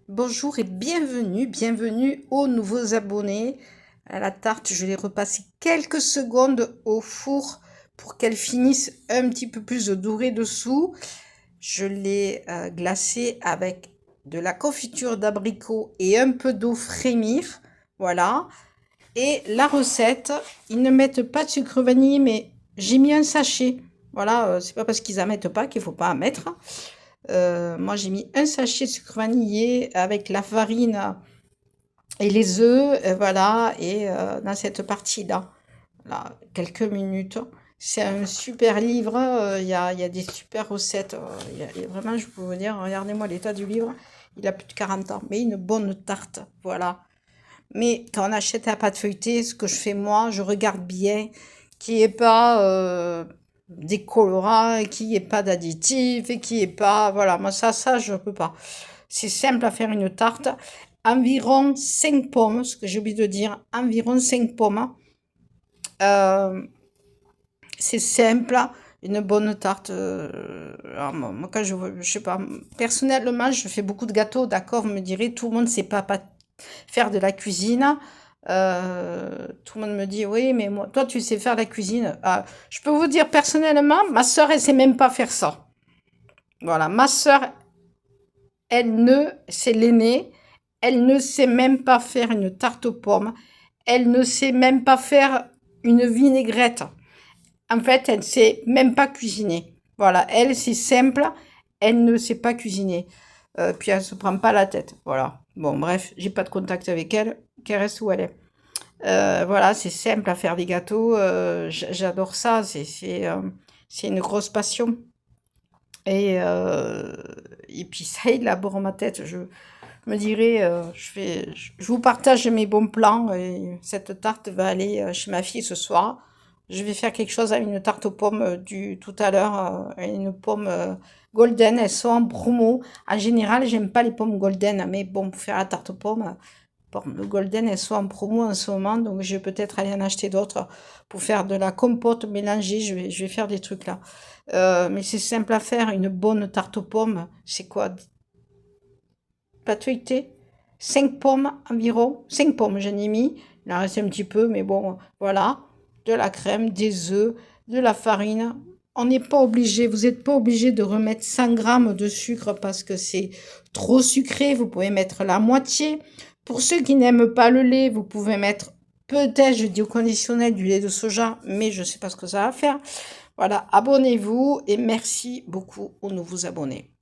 Bonjour et bienvenue aux nouveaux abonnés. À la tarte, je l'ai repassée quelques secondes au four pour qu'elle finisse un petit peu plus dorée dessous. Je l'ai glacée avec de la confiture d'abricot et un peu d'eau frémir. Voilà. Et la recette, ils ne mettent pas de sucre vanillé, mais j'ai mis un sachet. Voilà, c'est pas parce qu'ils en mettent pas qu'il faut pas en mettre. Moi, j'ai mis un sachet de sucre vanillé avec la farine et les œufs, voilà, et dans cette partie-là, là, quelques minutes. C'est un super livre, il y a des super recettes. Vraiment, je peux vous dire, regardez-moi l'état du livre, il a plus de 40 ans, mais une bonne tarte, voilà. Mais quand on achète la pâte feuilletée, ce que je fais moi, je regarde bien qu'il n'y ait pas des colorants, et qu'il n'y ait pas d'additifs, et qu'il n'y ait pas... Voilà, moi ça, je ne peux pas. C'est simple à faire une tarte. Environ 5 pommes, ce que j'ai oublié de dire, environ 5 pommes. Euh, c'est simple, une bonne tarte. Alors, moi, quand je sais pas, personnellement, je fais beaucoup de gâteaux, d'accord, vous me direz, tout le monde ne sait pas faire de la cuisine. Tout le monde me dit, oui, mais moi, toi, tu sais faire la cuisine. Ah, je peux vous dire personnellement, ma soeur, elle sait même pas faire ça. Voilà, ma soeur, c'est l'aînée, elle ne sait même pas faire une tarte aux pommes. Elle ne sait même pas faire une vinaigrette. En fait, elle ne sait même pas cuisiner. Voilà, elle, c'est simple, elle ne sait pas cuisiner. Puis elle se prend pas la tête. Voilà. Bon, bref, j'ai pas de contact avec elle, qu'elle reste où elle est. Voilà, c'est simple à faire des gâteaux. J'adore ça. C'est une grosse passion. Et, euh, et puis ça élabore ma tête. Je me dirais, je vous partage mes bons plans. Et cette tarte va aller chez ma fille ce soir. Je vais faire quelque chose avec une tarte aux pommes du tout à l'heure, une pomme golden. Elles sont en promo. En général, j'aime pas les pommes golden, mais bon, pour faire la tarte aux pommes, pommes golden, elles sont en promo en ce moment, donc je vais peut-être aller en acheter d'autres pour faire de la compote mélangée. Je vais faire des trucs là. Mais c'est simple à faire, une bonne tarte aux pommes. C'est quoi? Pâte feuilletée, 5 pommes environ, 5 pommes j'en ai mis, il en reste un petit peu, mais bon, voilà, de la crème, des œufs, de la farine. On n'est pas obligé, vous n'êtes pas obligé de remettre 100 grammes de sucre parce que c'est trop sucré, vous pouvez mettre la moitié. Pour ceux qui n'aiment pas le lait, vous pouvez mettre peut-être, je dis au conditionnel, du lait de soja, mais je ne sais pas ce que ça va faire. Voilà, abonnez-vous et merci beaucoup aux nouveaux abonnés.